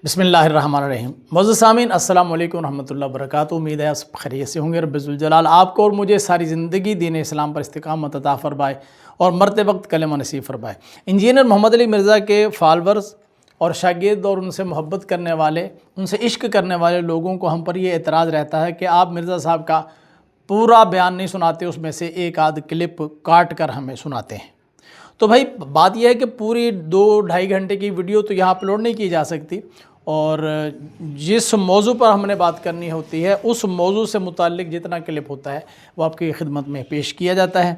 بسم اللہ الرحمن الرحیم۔ معزز سامعین، السلام علیکم ورحمۃ اللہ وبرکاتہ۔ امید ہے آپ سب خیریت سے ہوں گے۔ رب ذوالجلال آپ کو اور مجھے ساری زندگی دین اسلام پر استقامت عطا فرمائے اور مرتے وقت کلمہ نصیب فرمائے۔ انجینئر محمد علی مرزا کے فالورز اور شاگرد اور ان سے محبت کرنے والے، ان سے عشق کرنے والے لوگوں کو ہم پر یہ اعتراض رہتا ہے کہ آپ مرزا صاحب کا پورا بیان نہیں سناتے، اس میں سے ایک آدھ کلپ کاٹ کر ہمیں سناتے ہیں۔ تو بھائی بات یہ ہے کہ پوری 2-2.5 گھنٹے کی ویڈیو تو یہاں اپلوڈ نہیں کی جا سکتی، اور جس موضوع پر ہم نے بات کرنی ہوتی ہے اس موضوع سے متعلق جتنا کلپ ہوتا ہے وہ آپ کی خدمت میں پیش کیا جاتا ہے۔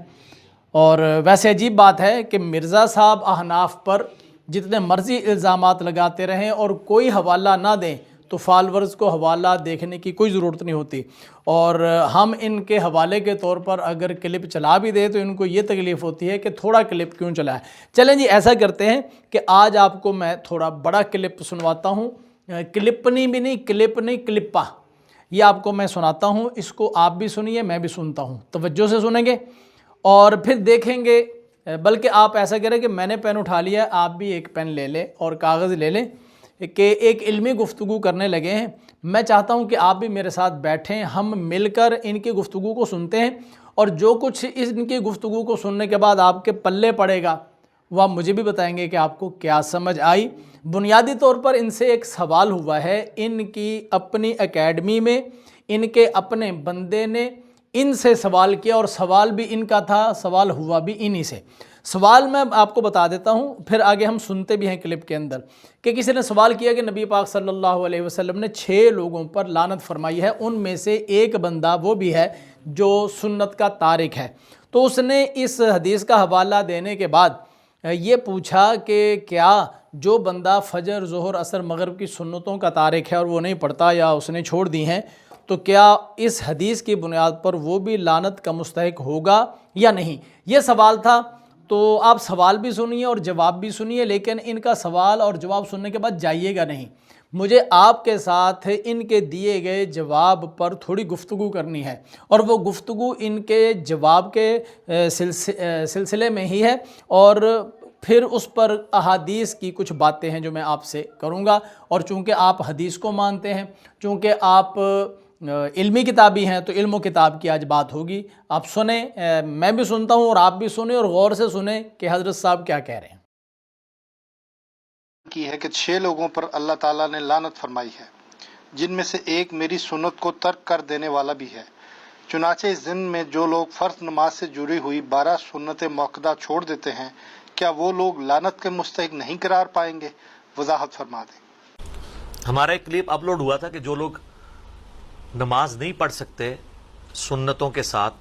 اور ویسے عجیب بات ہے کہ مرزا صاحب احناف پر جتنے مرضی الزامات لگاتے رہیں اور کوئی حوالہ نہ دیں تو فالورز کو حوالہ دیکھنے کی کوئی ضرورت نہیں ہوتی، اور ہم ان کے حوالے کے طور پر اگر کلپ چلا بھی دیں تو ان کو یہ تکلیف ہوتی ہے کہ تھوڑا کلپ کیوں چلائیں۔ چلیں جی، ایسا کرتے ہیں کہ آج آپ کو میں تھوڑا بڑا کلپ سنواتا ہوں، کلپا یہ آپ کو میں سناتا ہوں۔ اس کو آپ بھی سنیے، میں بھی سنتا ہوں، توجہ سے سنیں گے اور پھر دیکھیں گے۔ بلکہ آپ ایسا کریں کہ میں نے پین اٹھا لیا، آپ بھی ایک پین لے لیں اور کاغذ لے لیں کہ ایک علمی گفتگو کرنے لگے ہیں۔ میں چاہتا ہوں کہ آپ بھی میرے ساتھ بیٹھیں، ہم مل کر ان کی گفتگو کو سنتے ہیں، اور جو کچھ ان کی گفتگو کو سننے کے بعد آپ کے پلے پڑے گا وہ آپ مجھے بھی بتائیں گے کہ آپ کو کیا سمجھ آئی۔ بنیادی طور پر ان سے ایک سوال ہوا ہے، ان کی اپنی اکیڈمی میں ان کے اپنے بندے نے ان سے سوال کیا، اور سوال بھی ان کا تھا، سوال ہوا بھی انہی سے۔ سوال میں آپ کو بتا دیتا ہوں، پھر آگے ہم سنتے بھی ہیں کلپ کے اندر، کہ کسی نے سوال کیا کہ نبی پاک صلی اللہ علیہ وسلم نے 6 لوگوں پر لعنت فرمائی ہے، ان میں سے ایک بندہ وہ بھی ہے جو سنت کا تارک ہے۔ تو اس نے اس حدیث کا حوالہ دینے کے بعد یہ پوچھا کہ کیا جو بندہ فجر، ظہر، عصر، مغرب کی سنتوں کا تارک ہے اور وہ نہیں پڑھتا یا اس نے چھوڑ دی ہیں، تو کیا اس حدیث کی بنیاد پر وہ بھی لعنت کا مستحق ہوگا یا نہیں؟ یہ سوال تھا۔ تو آپ سوال بھی سنیے اور جواب بھی سنیے، لیکن ان کا سوال اور جواب سننے کے بعد جائیے گا نہیں، مجھے آپ کے ساتھ ان کے دیے گئے جواب پر تھوڑی گفتگو کرنی ہے، اور وہ گفتگو ان کے جواب کے سلسلے میں ہی ہے، اور پھر اس پر احادیث کی کچھ باتیں ہیں جو میں آپ سے کروں گا۔ اور چونکہ آپ حدیث کو مانتے ہیں، چونکہ آپ علمی کتابی ہیں، تو علم و کتاب کی آج بات ہوگی۔ آپ سنیں، میں بھی سنتا ہوں اور آپ بھی سنیں اور غور سے سنیں کہ حضرت صاحب کیا کہہ رہے ہیں۔ کی ہے کہ 6 لوگوں پر اللہ تعالیٰ نے لعنت فرمائی ہے، جن میں سے ایک میری سنت کو ترک کر دینے والا بھی ہے۔ چنانچہ اس دن میں جو لوگ فرض نماز سے جڑی ہوئی 12 سنت موقدہ چھوڑ دیتے ہیں، کیا وہ لوگ لعنت کے مستحق نہیں قرار پائیں گے؟ وضاحت فرما دیں۔ ہمارا ایک کلپ اپلوڈ ہوا تھا کہ جو لوگ نماز نہیں پڑھ سکتے سنتوں کے ساتھ،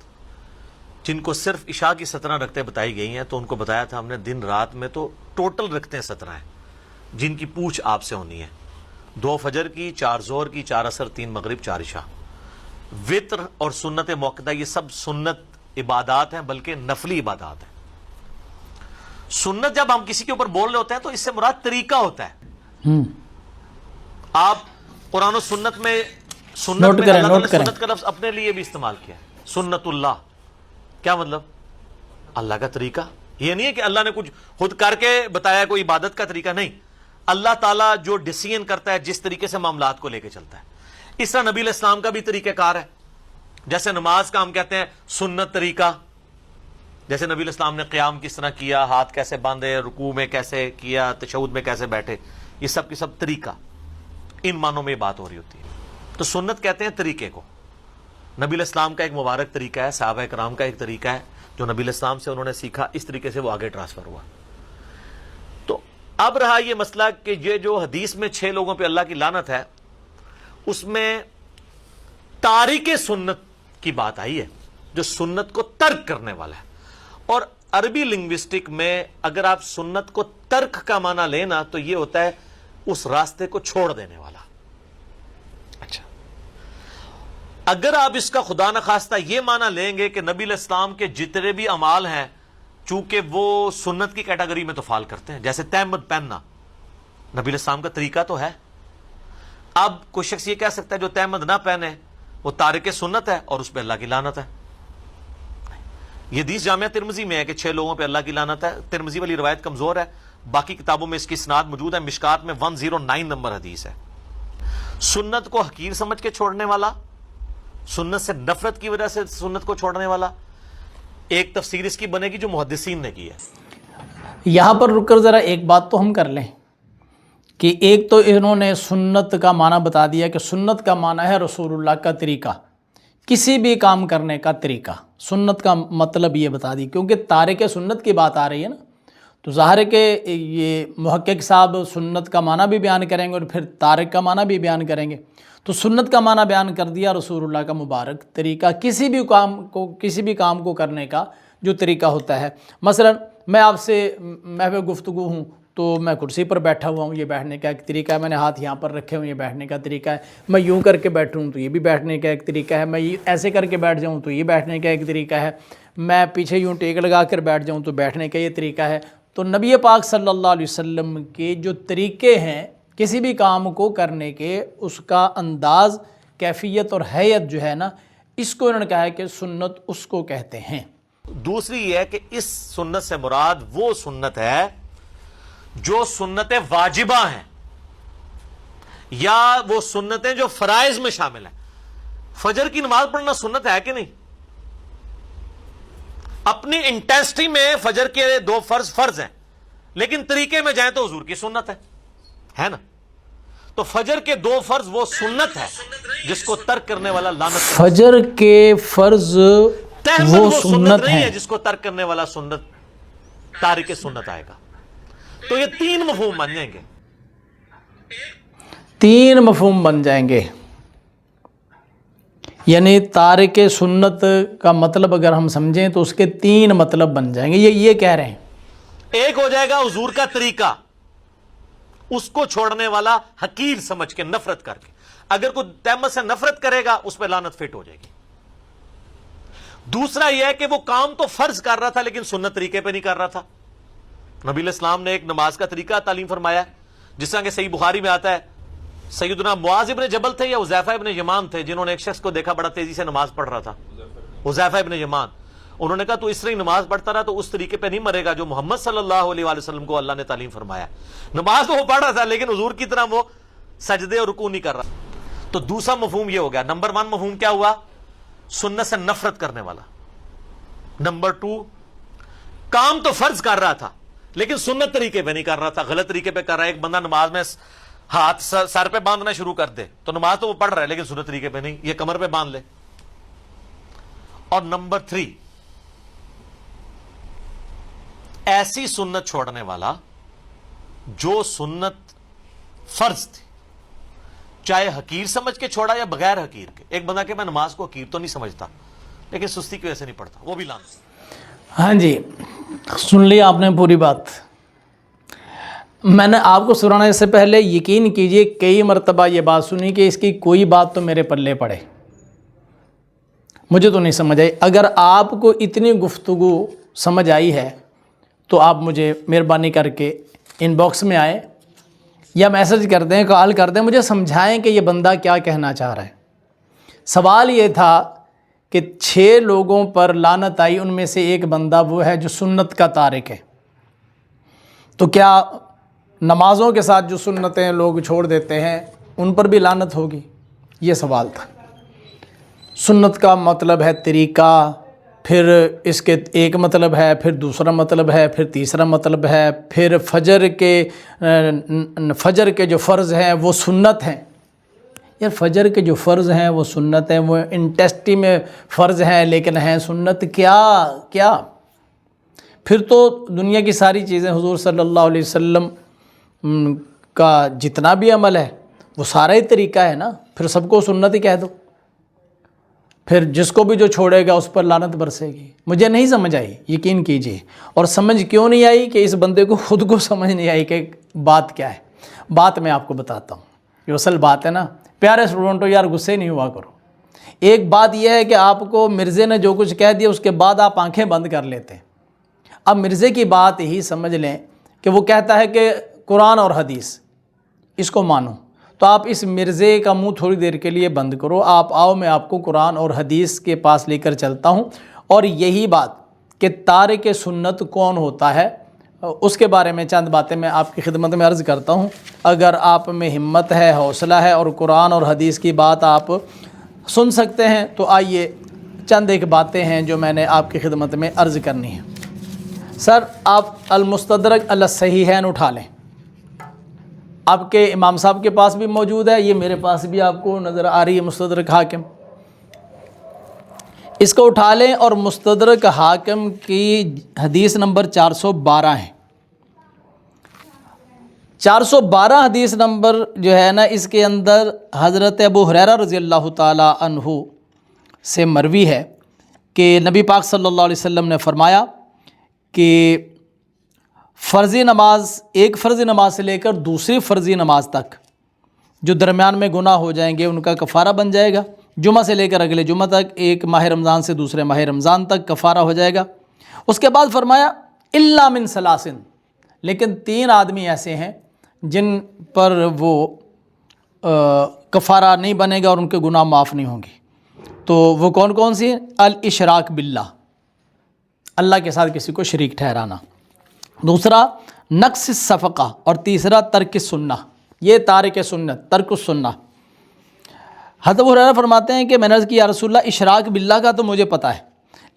جن کو صرف عشاء کی 17 رکعتیں بتائی گئی ہیں، تو ان کو بتایا تھا ہم نے دن رات میں تو ٹوٹل رکعتیں 17 ہیں جن کی پوچھ آپ سے ہونی ہے، 2 فجر کی، 4 ظہر کی، 4 عصر، 3 مغرب، 4 عشاء۔ وطر اور سنت موقدہ یہ سب سنت عبادات ہیں، بلکہ نفلی عبادات ہیں۔ سنت جب ہم کسی کے اوپر بول رہے ہوتے ہیں تو اس سے مراد طریقہ ہوتا ہے۔ آپ قرآن و سنت میں اللہ تعالیٰ نے سنت کا لفظ اپنے لیے بھی استعمال کیا ہے، سنت اللہ، کیا مطلب؟ اللہ کا طریقہ۔ یہ نہیں ہے کہ اللہ نے کچھ خود کر کے بتایا کوئی عبادت کا طریقہ، نہیں، اللہ تعالیٰ جو ڈیسیژن کرتا ہے، جس طریقے سے معاملات کو لے کے چلتا ہے، اس طرح نبی علیہ السلام کا بھی طریقہ کار ہے۔ جیسے نماز کا ہم کہتے ہیں سنت طریقہ، جیسے نبی علیہ السلام نے قیام کس طرح کیا، ہاتھ کیسے باندھے، رکوع میں کیسے کیا، تشہد میں کیسے بیٹھے، یہ سب کی سب طریقہ، ان معنوں میں بات ہو رہی ہوتی ہے۔ تو سنت کہتے ہیں طریقے کو۔ نبی علیہ السلام کا ایک مبارک طریقہ ہے، صحابہ کرام کا ایک طریقہ ہے جو نبی علیہ السلام سے انہوں نے سیکھا، اس طریقے سے وہ آگے ٹرانسفر ہوا۔ تو اب رہا یہ مسئلہ کہ یہ جو حدیث میں 6 لوگوں پہ اللہ کی لعنت ہے، اس میں تارک سنت کی بات آئی ہے، جو سنت کو ترک کرنے والا ہے۔ اور عربی لنگوسٹک میں اگر آپ سنت کو ترک کا معنی لینا تو یہ ہوتا ہے اس راستے کو چھوڑ دینے والا۔ اچھا، اگر آپ اس کا خدا نخواستہ یہ معنی لیں گے کہ نبی علیہ السلام کے جتنے بھی اعمال ہیں، چونکہ وہ سنت کی کیٹیگری میں تو فال کرتے ہیں، جیسے تہمد پہننا نبی علیہ السلام کا طریقہ تو ہے۔ اب کوئی شخص یہ کہہ سکتا ہے جو تہمد نہ پہنے وہ تارک سنت ہے اور اس پہ اللہ کی لعنت ہے۔ یہ حدیث جامعہ ترمذی میں ہے کہ 6 لوگوں پہ اللہ کی لعنت ہے۔ ترمذی والی روایت کمزور ہے، باقی کتابوں میں اس کی اسناد موجود ہے. مشکات میں 109 نمبر حدیث ہے. سنت کو حقیر سمجھ کے چھوڑنے والا, سنت سے نفرت کی وجہ سے سنت کو چھوڑنے والا, ایک تفسیر اس کی بنے گی جو محدثین نے کی ہے. یہاں پر رک کر ذرا ایک بات تو ہم کر لیں کہ ایک تو انہوں نے سنت کا معنی بتا دیا کہ سنت کا معنی ہے رسول اللہ کا طریقہ, کسی بھی کام کرنے کا طریقہ. سنت کا مطلب یہ بتا دی, کیونکہ تارک سنت کی بات آ رہی ہے نا, تو ظاہر ہے کہ یہ محقق صاحب سنت کا معنی بھی بیان کریں گے اور پھر تارک کا معنی بھی بیان کریں گے. تو سنت کا معنی بیان کر دیا رسول اللہ کا مبارک طریقہ, کسی بھی کام کو کرنے کا جو طریقہ ہوتا ہے. مثلا میں آپ سے محو گفتگو ہوں تو میں کرسی پر بیٹھا ہوا ہوں, یہ بیٹھنے کا ایک طریقہ ہے. میں نے ہاتھ یہاں پر رکھے ہوئے, یہ بیٹھنے کا طریقہ ہے. میں یوں کر کے بیٹھوں تو یہ بھی بیٹھنے کا ایک طریقہ ہے. میں ایسے کر کے بیٹھ جاؤں تو یہ بیٹھنے کا ایک طریقہ ہے. میں پیچھے یوں ٹیک لگا کر بیٹھ جاؤں تو بیٹھنے کا یہ طریقہ ہے. تو نبی پاک صلی اللہ علیہ وسلم کے جو طریقے ہیں کسی بھی کام کو کرنے کے, اس کا انداز, کیفیت اور حیت جو ہے نا, اس کو انہوں نے کہا ہے کہ سنت اس کو کہتے ہیں. دوسری یہ ہے کہ اس سنت سے مراد وہ سنت ہے جو سنت واجبہ ہیں, یا وہ سنتیں جو فرائض میں شامل ہیں. فجر کی نماز پڑھنا سنت ہے کہ نہیں؟ اپنی انٹینسٹی میں فجر کے 2 فرض ہیں, لیکن طریقے میں جائیں تو حضور کی سنت ہے نا. تو فجر کے 2 فرض وہ سنت ہے جس کو ترک کرنے والا لعنت. فجر کے فرض وہ سنت نہیں ہے ہے جس کو ترک کرنے والا سنت تارک سنت آئے گا. تو یہ 3 مفہوم بن جائیں گے. 3 مفہوم بن جائیں گے. یعنی تارک سنت کا مطلب اگر ہم سمجھیں تو اس کے 3 مطلب بن جائیں گے. یہ کہہ رہے ہیں. ایک ہو جائے گا حضور کا طریقہ, اس کو چھوڑنے والا حقیر سمجھ کے, نفرت کر کے. اگر کوئی تہمت سے نفرت کرے گا اس پہ لعنت فٹ ہو جائے گی. دوسرا یہ ہے کہ وہ کام تو فرض کر رہا تھا لیکن سنت طریقے پہ نہیں کر رہا تھا. نبی علیہ السلام نے ایک نماز کا طریقہ تعلیم فرمایا, جس طرح کہ صحیح بخاری میں آتا ہے, سیدنا معاذ ابن جبل تھے یا حذیفہ ابن یمان تھے جنہوں نے ایک شخص کو دیکھا بڑا تیزی سے نماز پڑھ رہا تھا, حذیفہ ابن یمان. انہوں نے کہا تو اس طرح نماز پڑھتا رہا تو اس طریقے پہ نہیں مرے گا جو محمد صلی اللہ علیہ وآلہ وسلم کو اللہ نے تعلیم فرمایا. نماز تو وہ پڑھ رہا تھا لیکن حضور کی طرح وہ سجدے اور رکوع نہیں کر رہا. تو دوسرا مفہوم یہ ہو گیا. نمبر 1 مفہوم کیا ہوا؟ سنت سے نفرت کرنے والا. نمبر 2, کام تو فرض کر رہا تھا لیکن سنت طریقے پہ نہیں کر رہا تھا, غلط طریقے پہ کر رہا ہے. ایک بندہ نماز میں ہاتھ سر پہ باندھنا شروع کر دے تو نماز تو وہ پڑھ رہا ہے لیکن سنت طریقے پہ نہیں, یہ کمر پہ باندھ لے. اور نمبر 3, ایسی سنت چھوڑنے والا جو سنت فرض تھی, چاہے حقیر سمجھ کے چھوڑا یا بغیر حقیر کے. ایک بندہ کہ میں نماز کو حقیر تو نہیں سمجھتا لیکن سستی کی وجہ سے نہیں پڑھتا, وہ بھی لعنت. ہاں جی, سن لیا آپ نے پوری بات. میں نے آپ کو سنانے سے پہلے یقین کیجئے کئی مرتبہ یہ بات سنی کہ اس کی کوئی بات تو میرے پلے پڑے, مجھے تو نہیں سمجھ آئی. اگر آپ کو اتنی گفتگو سمجھ آئی ہے تو آپ مجھے مہربانی کر کے ان باکس میں آئیں یا میسج کر دیں, کال کر دیں, مجھے سمجھائیں کہ یہ بندہ کیا کہنا چاہ رہا ہے. سوال یہ تھا کہ 6 لوگوں پر لعنت آئی, ان میں سے ایک بندہ وہ ہے جو سنت کا تارک ہے. تو کیا نمازوں کے ساتھ جو سنتیں لوگ چھوڑ دیتے ہیں ان پر بھی لعنت ہوگی؟ یہ سوال تھا. سنت کا مطلب ہے طریقہ, پھر اس کے ایک مطلب ہے, پھر دوسرا مطلب ہے, پھر تیسرا مطلب ہے, پھر فجر کے جو فرض ہیں وہ سنت ہیں. یار فجر کے جو فرض ہیں وہ سنت ہیں, وہ انٹیسٹی میں فرض ہیں لیکن ہیں سنت. کیا پھر تو دنیا کی ساری چیزیں حضور صلی اللہ علیہ وسلم کا جتنا بھی عمل ہے وہ سارا ہی طریقہ ہے نا, پھر سب کو سنت ہی کہہ دو. پھر جس کو بھی جو چھوڑے گا اس پر لعنت برسے گی. مجھے نہیں سمجھ آئی, یقین کیجئے. اور سمجھ کیوں نہیں آئی کہ اس بندے کو خود کو سمجھ نہیں آئی کہ بات کیا ہے. بات میں آپ کو بتاتا ہوں, یہ اصل بات ہے نا. پیارے اسٹوڈنٹو یار غصے نہیں ہوا کرو. ایک بات یہ ہے کہ آپ کو مرزے نے جو کچھ کہہ دیا اس کے بعد آپ آنکھیں بند کر لیتے ہیں. اب مرزے کی بات ہی سمجھ لیں کہ وہ کہتا ہے کہ قرآن اور حدیث اس کو مانو, تو آپ اس مرزے کا منہ تھوڑی دیر کے لیے بند کرو. آپ آؤ, میں آپ کو قرآن اور حدیث کے پاس لے کر چلتا ہوں. اور یہی بات کہ تارک سنت کون ہوتا ہے اس کے بارے میں چند باتیں میں آپ کی خدمت میں عرض کرتا ہوں. اگر آپ میں ہمت ہے، حوصلہ ہے اور قرآن اور حدیث کی بات آپ سن سکتے ہیں تو آئیے چند ایک باتیں ہیں جو میں نے آپ کی خدمت میں عرض کرنی ہے. سر آپ المستدرک علی الصحیحین اٹھا لیں، آپ کے امام صاحب کے پاس بھی موجود ہے، یہ میرے پاس بھی آپ کو نظر آ رہی ہے مستدرک حاکم. اس کو اٹھا لیں اور مستدرک حاکم کی حدیث نمبر 412 ہے. 412 حدیث نمبر جو ہے نا، اس کے اندر حضرت ابو ہریرہ رضی اللہ تعالی عنہ سے مروی ہے کہ نبی پاک صلی اللہ علیہ وسلم نے فرمایا کہ فرضی نماز، ایک فرضی نماز سے لے کر دوسری فرضی نماز تک جو درمیان میں گناہ ہو جائیں گے ان کا کفارہ بن جائے گا. جمعہ سے لے کر اگلے جمعہ تک، ایک ماہ رمضان سے دوسرے ماہ رمضان تک کفارہ ہو جائے گا. اس کے بعد فرمایا الا من ثلاثن، لیکن 3 آدمی ایسے ہیں جن پر وہ کفارہ نہیں بنے گا اور ان کے گناہ معاف نہیں ہوں گے. تو وہ کون کون سی ہیں؟ الاشراک باللہ، اللہ کے ساتھ کسی کو شریک ٹھہرانا. دوسرا نقص الصفقہ، اور تیسرا ترک سنہ. یہ تارک سنت، ترک السنہ. حضرت ابو ہریرہ فرماتے ہیں کہ میں نے عرض کی یا رسول اللہ اشراک باللہ کا تو مجھے پتہ ہے،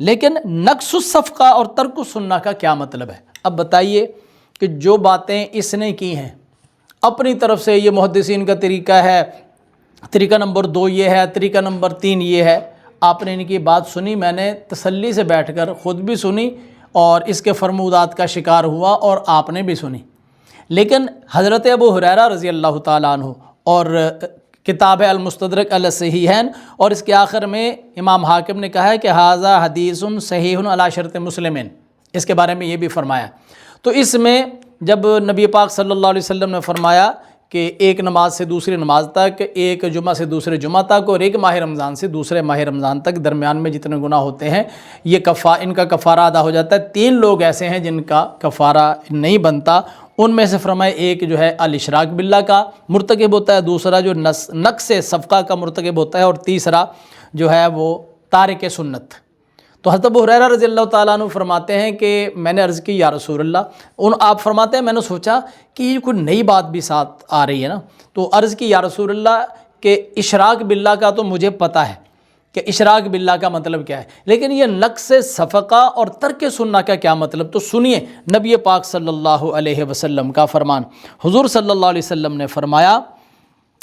لیکن نقص الصفقہ اور ترک السنہ کا کیا مطلب ہے؟ اب بتائیے کہ جو باتیں اس نے کی ہیں اپنی طرف سے، یہ محدثین کا طریقہ ہے، طریقہ نمبر 2 یہ ہے، طریقہ نمبر 3 یہ ہے. آپ نے ان کی بات سنی، میں نے تسلی سے بیٹھ کر خود بھی سنی اور اس کے فرمودات کا شکار ہوا اور آپ نے بھی سنی. لیکن حضرت ابو ہریرہ رضی اللہ تعالیٰ عنہ اور کتاب المستدرک علی الصحیحین اور اس کے آخر میں امام حاکم نے کہا ہے کہ ھذا حدیث صحیح علی شرط مسلمین، اس کے بارے میں یہ بھی فرمایا. تو اس میں جب نبی پاک صلی اللہ علیہ وسلم نے فرمایا کہ ایک نماز سے دوسری نماز تک، ایک جمعہ سے دوسرے جمعہ تک اور ایک ماہ رمضان سے دوسرے ماہ رمضان تک درمیان میں جتنے گناہ ہوتے ہیں یہ ان کا کفارہ ادا ہو جاتا ہے. 3 لوگ ایسے ہیں جن کا کفارہ نہیں بنتا. ان میں سے فرمائے ایک جو ہے الاشراک باللہ کا مرتکب ہوتا ہے، دوسرا جو نقص صفقہ کا مرتکب ہوتا ہے، اور تیسرا جو ہے وہ تارک سنت. تو حضرت ابو ہریرہ رضی اللہ تعالیٰ عنہ فرماتے ہیں کہ میں نے عرض کی یا رسول اللہ، آپ فرماتے ہیں میں نے سوچا کہ یہ کوئی نئی بات بھی ساتھ آ رہی ہے نا، تو عرض کی یا رسول اللہ کہ اشراک باللہ کا تو مجھے پتہ ہے کہ اشراک باللہ کا مطلب کیا ہے، لیکن یہ نقص صفقہ اور ترک سنہ کا کیا مطلب؟ تو سنیے نبی پاک صلی اللہ علیہ وسلم کا فرمان. حضور صلی اللہ علیہ وسلم نے فرمایا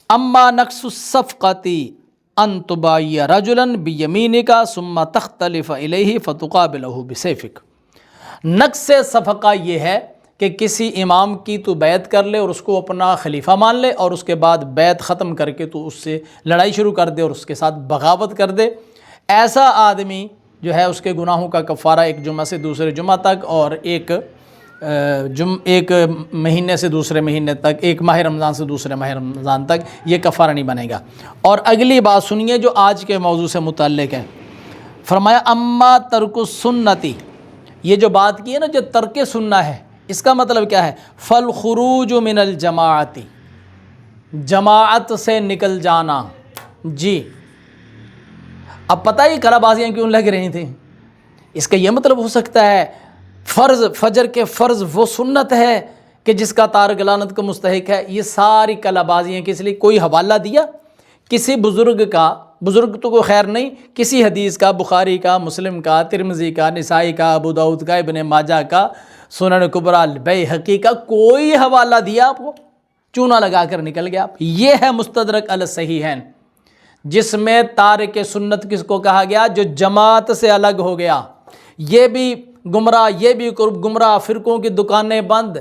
اما نقص الصفقتی ان تبائی رجلا بیمینک ثم تختلف الیہ فتقابلہ بسیفک. نقص صفقہ یہ ہے کہ کسی امام کی تو بیعت کر لے اور اس کو اپنا خلیفہ مان لے، اور اس کے بعد بیعت ختم کر کے تو اس سے لڑائی شروع کر دے اور اس کے ساتھ بغاوت کر دے. ایسا آدمی جو ہے اس کے گناہوں کا کفارہ ایک جمعہ سے دوسرے جمعہ تک اور ایک مہینے سے دوسرے مہینے تک، ایک ماہ رمضان سے دوسرے ماہ رمضان تک یہ کفارہ نہیں بنے گا. اور اگلی بات سنیے جو آج کے موضوع سے متعلق ہے. فرمایا اما ترک السنتی، یہ جو بات کی ہے نا جو ترک سنہ ہے، اس کا مطلب کیا ہے؟ فالخروج من الجماعتی، جماعت سے نکل جانا. جی اب پتہ ہی کلا بازیاں کیوں لگ رہی تھیں؟ اس کا یہ مطلب ہو سکتا ہے فرض، فجر کے فرض وہ سنت ہے کہ جس کا تارک لعنت کو مستحق ہے. یہ ساری کلا بازیاں کس لیے؟ کوئی حوالہ دیا کسی بزرگ کا، بزرگ تو کوئی خیر نہیں، کسی حدیث کا، بخاری کا، مسلم کا، ترمذی کا، نسائی کا، ابو داؤد کا، ابن ماجہ کا، سنن کبریٰ بیہقی کا، کوئی حوالہ دیا آپ کو، چونا لگا کر نکل گیا. یہ ہے مستدرک علی الصحیحین، جس میں تارک سنت کس کو کہا گیا؟ جو جماعت سے الگ ہو گیا. یہ بھی گمراہ، یہ بھی گمراہ، فرقوں کی دکانیں بند.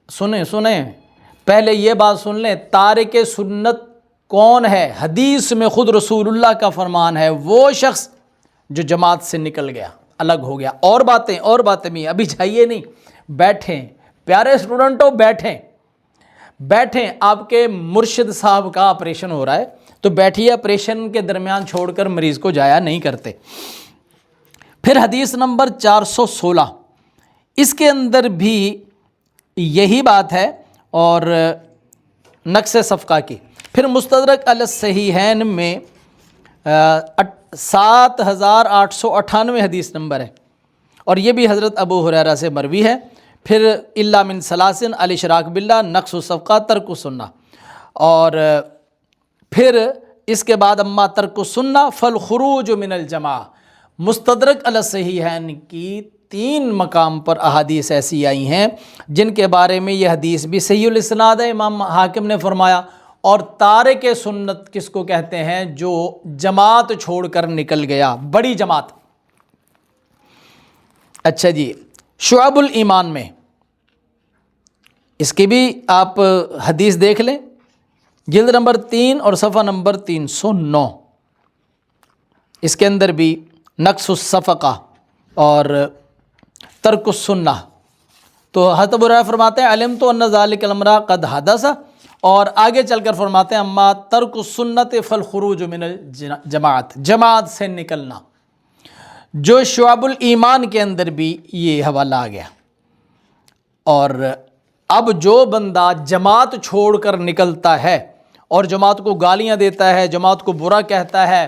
سنیں پہلے یہ بات سن لیں، تارک سنت کون ہے؟ حدیث میں خود رسول اللہ کا فرمان ہے، وہ شخص جو جماعت سے نکل گیا، الگ ہو گیا. اور باتیں بھی، ابھی جائیے نہیں، بیٹھیں پیارے اسٹوڈنٹوں، بیٹھیں. آپ کے مرشد صاحب کا آپریشن ہو رہا ہے تو بیٹھیے، آپریشن کے درمیان چھوڑ کر مریض کو جایا نہیں کرتے. پھر حدیث نمبر 416، اس کے اندر بھی یہی بات ہے اور نقص صفقہ کی. پھر مستدرک علی الصحیحین میں 7898 حدیث نمبر ہے، اور یہ بھی حضرت ابو ہریرہ سے مروی ہے. پھر الا من ثلاثن الاشراک باللہ، نقص الصفقہ، ترک السنہ، اور پھر اس کے بعد اما ترک السنہ فالخروج من الجماعہ۔ مستدرک علی الصحیحین کی 3 مقام پر احادیث ایسی آئی ہیں جن کے بارے میں یہ حدیث بھی صحیح الاسناد ہے، امام حاکم نے فرمایا، اور تارک سنت کس کو کہتے ہیں؟ جو جماعت چھوڑ کر نکل گیا، بڑی جماعت۔ اچھا جی، شعب الایمان میں اس کی بھی آپ حدیث دیکھ لیں، جلد نمبر 3 اور صفحہ نمبر 309، اس کے اندر بھی نقص الصفقہ اور ترک السنہ۔ تو حضرت ابو ہریرہ فرماتے ہیں علمت ان ذلک الامر قد حدث، اور آگے چل کر فرماتے ہیں اما ترک السنت فالخروج من الجماعت، جماعت سے نکلنا۔ جو شعب الایمان کے اندر بھی یہ حوالہ آ گیا۔ اور اب جو بندہ جماعت چھوڑ کر نکلتا ہے اور جماعت کو گالیاں دیتا ہے، جماعت کو برا کہتا ہے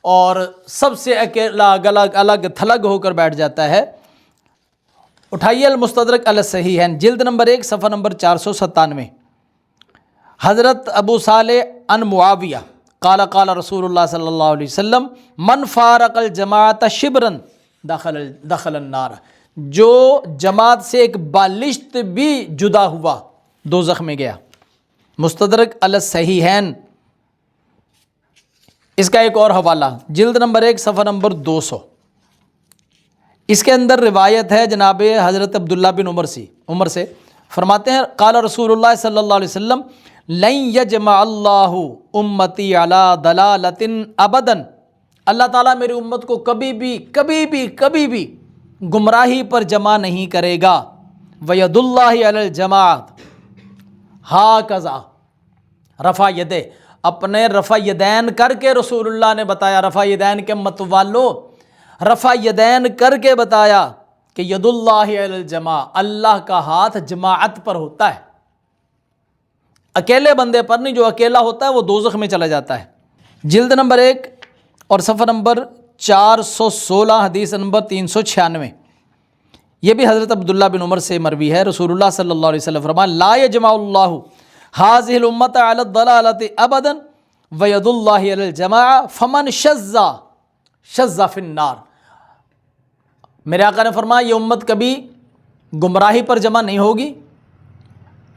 اور سب سے اکیلا الگ تھلگ ہو کر بیٹھ جاتا ہے، اٹھائیے المستدرک علی الصحیحین، جلد نمبر 1 صفحہ نمبر 497، حضرت ابو صالح عن معاویہ قال قال رسول اللہ صلی اللہ علیہ وسلم من فارق الجماعت شبرا دخل النار، جو جماعت سے ایک بالشت بھی جدا ہوا دوزخ میں گیا۔ مستدرک علی الصحیحین، اس کا ایک اور حوالہ جلد نمبر 1 صفحہ نمبر 200، اس کے اندر روایت ہے جناب حضرت عبداللہ بن عمر سے فرماتے ہیں قال رسول اللہ صلی اللہ علیہ وسلم لن یجمع اللہ امتی علی ضلالۃ ابدا، اللہ تعالیٰ میری امت کو کبھی بھی گمراہی پر جمع نہیں کرے گا۔ وید اللہ علی الجماعت، ہاکذا رفع یدے، اپنے رفع یدین کر کے رسول اللہ نے بتایا، رفع یدین کے مت والو، رفع یدین کر کے بتایا کہ ید اللہ علی الجماع، اللہ کا ہاتھ جماعت پر ہوتا ہے، اکیلے بندے پر نہیں، جو اکیلا ہوتا ہے وہ دوزخ میں چلا جاتا ہے۔ جلد نمبر 1 اور صفحہ نمبر 416، حدیث نمبر 396، یہ بھی حضرت عبداللہ بن عمر سے مروی ہے، رسول اللہ صلی اللہ علیہ وسلم فرمایا لا یجمع اللہ هذه الامة على الضلالة ابدا وید اللہ علی الجماع فمن شذ فی النار۔ میرے آقا نے فرمایا یہ امت کبھی گمراہی پر جمع نہیں ہوگی،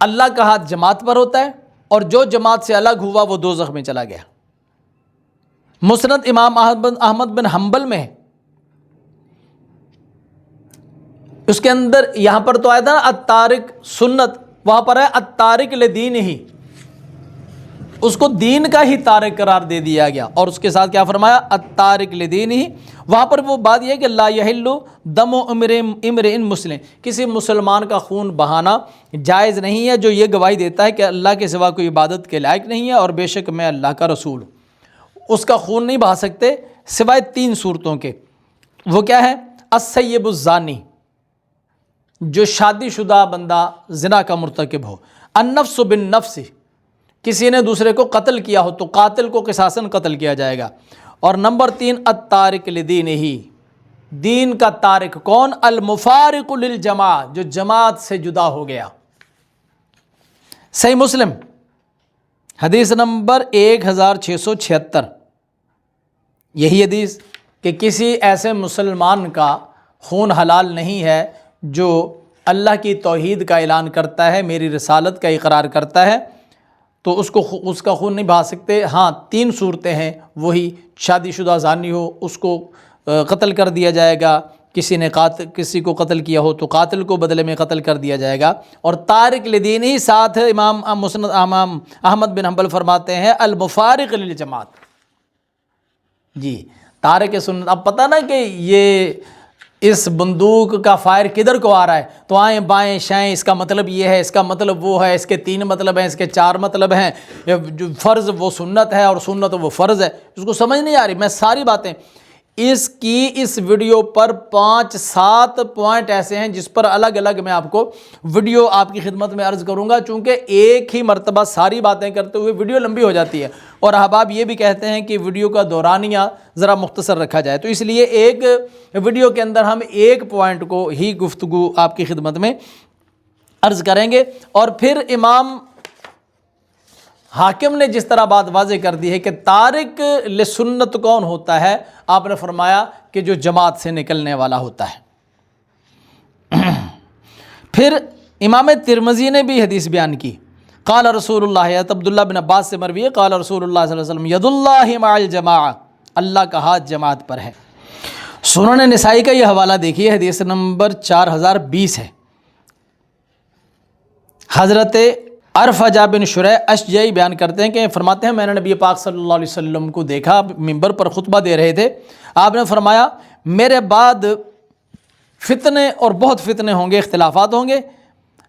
اللہ کا ہاتھ جماعت پر ہوتا ہے، اور جو جماعت سے الگ ہوا وہ دوزخ میں چلا گیا۔ مسند امام احمد بن حنبل میں اس کے اندر یہاں پر تو آیا تھا نا التارک سنت، وہاں پر ہے التارک لدین ہی، اس کو دین کا ہی تارک قرار دے دیا گیا، اور اس کے ساتھ کیا فرمایا التارک لدین ہی۔ وہاں پر وہ بات یہ کہ لا یحل دم امرئ مسلم، کسی مسلمان کا خون بہانا جائز نہیں ہے جو یہ گواہی دیتا ہے کہ اللہ کے سوا کوئی عبادت کے لائق نہیں ہے اور بے شک میں اللہ کا رسول ہوں۔ اس کا خون نہیں بہا سکتے سوائے 3 صورتوں کے، وہ کیا ہے؟ السیب الزانی، جو شادی شدہ بندہ زنا کا مرتکب ہو، النفس بالنفس، کسی نے دوسرے کو قتل کیا ہو تو قاتل کو قصاصاً قتل کیا جائے گا، اور نمبر 3 التارک لدینہ، دین کا تارک کون؟ المفارق للجماع، جو جماعت سے جدا ہو گیا۔ صحیح مسلم حدیث نمبر 1676، یہی حدیث کہ کسی ایسے مسلمان کا خون حلال نہیں ہے جو اللہ کی توحید کا اعلان کرتا ہے، میری رسالت کا اقرار کرتا ہے، تو اس کا خون نہیں بہا سکتے۔ ہاں 3 صورتیں ہیں، وہی شادی شدہ زانی ہو اس کو قتل کر دیا جائے گا، کسی کو قتل کیا ہو تو قاتل کو بدلے میں قتل کر دیا جائے گا، اور تارک لدین ہی ساتھ امام مسند امام احمد بن حنبل فرماتے ہیں المفارق للجماعت۔ جی تارک سنت، اب پتہ نا کہ یہ اس بندوق کا فائر کدھر کو آ رہا ہے، تو آئیں بائیں شائیں، اس کا مطلب یہ ہے، اس کا مطلب وہ ہے، اس کے 3 مطلب ہیں، اس کے 4 مطلب ہیں، جو فرض وہ سنت ہے اور سنت وہ فرض ہے، اس کو سمجھ نہیں آ رہی۔ میں ساری باتیں اس ویڈیو پر 5-7 پوائنٹ ایسے ہیں جس پر الگ الگ میں آپ کو ویڈیو آپ کی خدمت میں عرض کروں گا، چونکہ ایک ہی مرتبہ ساری باتیں کرتے ہوئے ویڈیو لمبی ہو جاتی ہے، اور احباب یہ بھی کہتے ہیں کہ ویڈیو کا دورانیہ ذرا مختصر رکھا جائے، تو اس لیے ایک ویڈیو کے اندر ہم ایک پوائنٹ کو ہی گفتگو آپ کی خدمت میں عرض کریں گے۔ اور پھر امام حاکم نے جس طرح بات واضح کر دی ہے کہ تارک لسنت کون ہوتا ہے، آپ نے فرمایا کہ جو جماعت سے نکلنے والا ہوتا ہے۔ پھر امام ترمذی نے بھی حدیث بیان کی، قال رسول اللہ، عبداللہ بن عباس سے مروی ہے، قال رسول اللہ صلی اللہ علیہ وسلم ید اللہ مع الجماعہ، اللہ کا ہاتھ جماعت پر ہے۔ سنن نسائی کا یہ حوالہ دیکھیے، حدیث نمبر 4020 ہے۔ حضرت ارفجہ بن شریح اشجعی بیان کرتے ہیں کہ فرماتے ہیں میں نے نبی پاک صلی اللہ علیہ وسلم کو دیکھا، منبر پر خطبہ دے رہے تھے، آپ نے فرمایا میرے بعد فتنے اور بہت فتنے ہوں گے، اختلافات ہوں گے،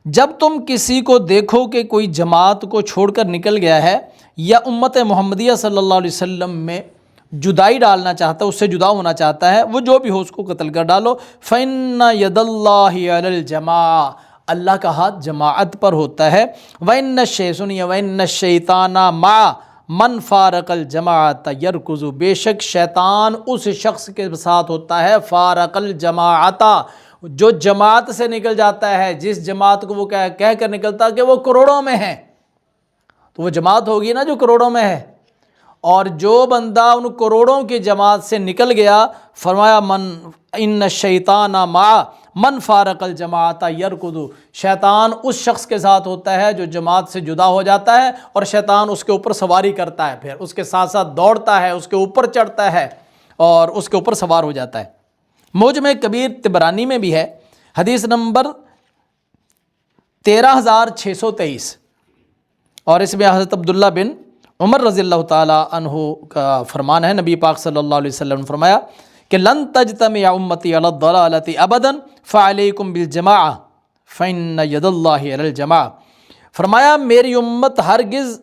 جب تم کسی کو دیکھو کہ کوئی جماعت کو چھوڑ کر نکل گیا ہے یا امت محمدیہ صلی اللہ علیہ وسلم میں جدائی ڈالنا چاہتا ہے، اس سے جدا ہونا چاہتا ہے، وہ جو بھی ہو اس کو قتل کر ڈالو۔ فَإِنَّ يَدَ اللَّهِ عَلَى الْجَمَاعَةِ، اللہ کا ہاتھ جماعت پر ہوتا ہے۔ وَإِنَّ الشَّيْطَانَ مَعَ مَنْ فَارَقَ الْجَمَاعَةَ يَرْكُضُ، بے شک شیطان اس شخص کے ساتھ ہوتا ہے فارق الجماعۃ، جو جماعت سے نکل جاتا ہے، جس جماعت کو وہ کہہ کر نکلتا کہ وہ کروڑوں میں ہے، تو وہ جماعت ہوگی نا جو کروڑوں میں ہے۔ اور جو بندہ ان کروڑوں کی جماعت سے نکل گیا، فرمایا ان الشیطان مع من فارق الجماعۃ یرکض، شیطان اس شخص کے ساتھ ہوتا ہے جو جماعت سے جدا ہو جاتا ہے، اور شیطان اس کے اوپر سواری کرتا ہے، پھر اس کے ساتھ ساتھ دوڑتا ہے، اس کے اوپر چڑھتا ہے اور اس کے اوپر سوار ہو جاتا ہے۔ معجم کبیر طبرانی میں بھی ہے، حدیث نمبر 13623، اور اس میں حضرت عبداللہ بن عمر رضی اللہ تعالی عنہ کا فرمان ہے، نبی پاک صلی اللہ علیہ وسلم نے فرمایا کہ لن تجتمع امتی علی الضلالۃ ابدا فعلیکم بالجماعۃ فإن ید اللہ علی الجماعۃ، فرمایا میری امت ہرگز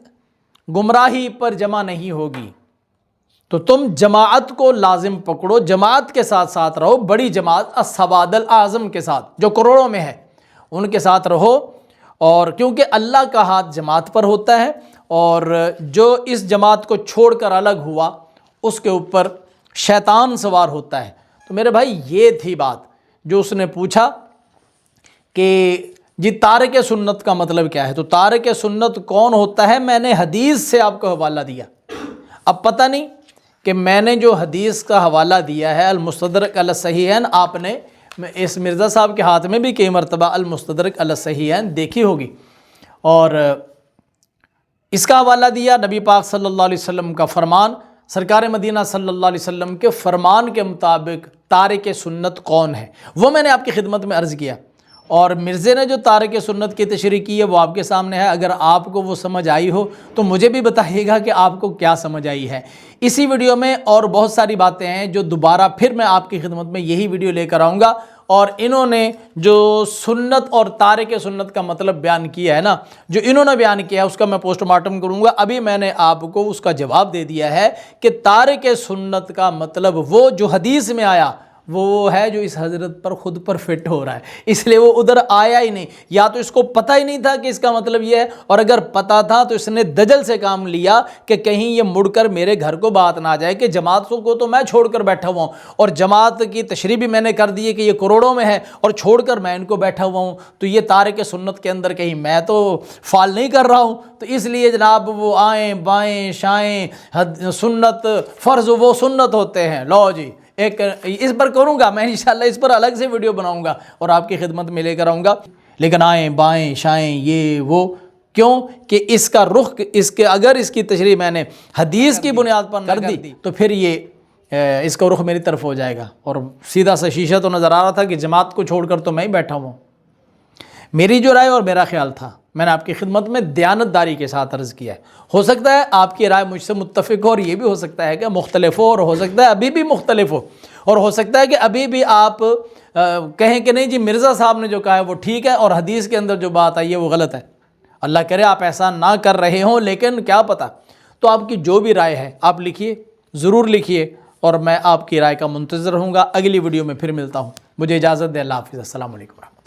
گمراہی پر جمع نہیں ہوگی، تو تم جماعت کو لازم پکڑو، جماعت کے ساتھ ساتھ رہو، بڑی جماعت السواد الاعظم کے ساتھ جو کروڑوں میں ہے ان کے ساتھ رہو، اور کیونکہ اللہ کا ہاتھ جماعت پر ہوتا ہے، اور جو اس جماعت کو چھوڑ کر الگ ہوا اس کے اوپر شیطان سوار ہوتا ہے۔ تو میرے بھائی یہ تھی بات جو اس نے پوچھا کہ جی تارک سنت کا مطلب کیا ہے، تو تارک سنت کون ہوتا ہے، میں نے حدیث سے آپ کو حوالہ دیا۔ اب پتہ نہیں کہ میں نے جو حدیث کا حوالہ دیا ہے المستدرک علی الصحیحین، آپ نے اس مرزا صاحب کے ہاتھ میں بھی کئی مرتبہ المستدرک علی الصحیحین دیکھی ہوگی، اور اس کا حوالہ دیا نبی پاک صلی اللہ علیہ وسلم کا فرمان، سرکار مدینہ صلی اللہ علیہ وسلم کے فرمان کے مطابق تارک سنت کون ہے وہ میں نے آپ کی خدمت میں عرض کیا، اور مرزے نے جو تارک سنت کی تشریح کی ہے وہ آپ کے سامنے ہے۔ اگر آپ کو وہ سمجھ آئی ہو تو مجھے بھی بتائیے گا کہ آپ کو کیا سمجھ آئی ہے۔ اسی ویڈیو میں اور بہت ساری باتیں ہیں جو دوبارہ پھر میں آپ کی خدمت میں یہی ویڈیو لے کر آؤں گا، اور انہوں نے جو سنت اور تارک سنت کا مطلب بیان کیا ہے نا، جو انہوں نے بیان کیا ہے اس کا میں پوسٹ مارٹم کروں گا۔ ابھی میں نے آپ کو اس کا جواب دے دیا ہے کہ تارک سنت کا مطلب وہ جو حدیث میں آیا وہ ہے جو اس حضرت پر خود پر فٹ ہو رہا ہے، اس لیے وہ ادھر آیا ہی نہیں، یا تو اس کو پتہ ہی نہیں تھا کہ اس کا مطلب یہ ہے، اور اگر پتہ تھا تو اس نے دجل سے کام لیا کہ کہیں یہ مڑ کر میرے گھر کو بات نہ آ جائے کہ جماعتوں کو تو میں چھوڑ کر بیٹھا ہوا ہوں، اور جماعت کی تشریح بھی میں نے کر دی ہے کہ یہ کروڑوں میں ہے اور چھوڑ کر میں ان کو بیٹھا ہوا ہوں، تو یہ تارک سنت کے اندر کہیں میں تو فال نہیں کر رہا ہوں۔ تو اس لیے جناب وہ آئیں بائیں شائیں سنت فرض وہ سنت ہوتے ہیں، لو جی ایک اس پر کروں گا میں انشاءاللہ، اس پر الگ سے ویڈیو بناؤں گا اور آپ کی خدمت میں لے کر آؤں گا، لیکن آئیں بائیں شائیں یہ وہ کیوں کہ اس کا رخ اس کے اگر اس کی تشریح میں نے حدیث کی بنیاد پر کر دی تو پھر یہ اس کا رخ میری طرف ہو جائے گا، اور سیدھا سا شیشہ تو نظر آ رہا تھا کہ جماعت کو چھوڑ کر تو میں ہی بیٹھا ہوں۔ میری جو رائے اور میرا خیال تھا میں نے آپ کی خدمت میں دیانتداری کے ساتھ عرض کیا ہے، ہو سکتا ہے آپ کی رائے مجھ سے متفق ہو، اور یہ بھی ہو سکتا ہے کہ مختلف ہو، اور ہو سکتا ہے ابھی بھی مختلف ہو، اور ہو سکتا ہے کہ ابھی بھی آپ کہیں کہ نہیں جی مرزا صاحب نے جو کہا ہے وہ ٹھیک ہے اور حدیث کے اندر جو بات آئی ہے وہ غلط ہے۔ اللہ کرے آپ ایسا نہ کر رہے ہوں، لیکن کیا پتہ، تو آپ کی جو بھی رائے ہے آپ لکھیے، ضرور لکھیے، اور میں آپ کی رائے کا منتظر رہوں گا۔ اگلی ویڈیو میں پھر ملتا ہوں، مجھے اجازت دیں، اللہ حافظ، السلام علیکم ورحمۃ اللہ۔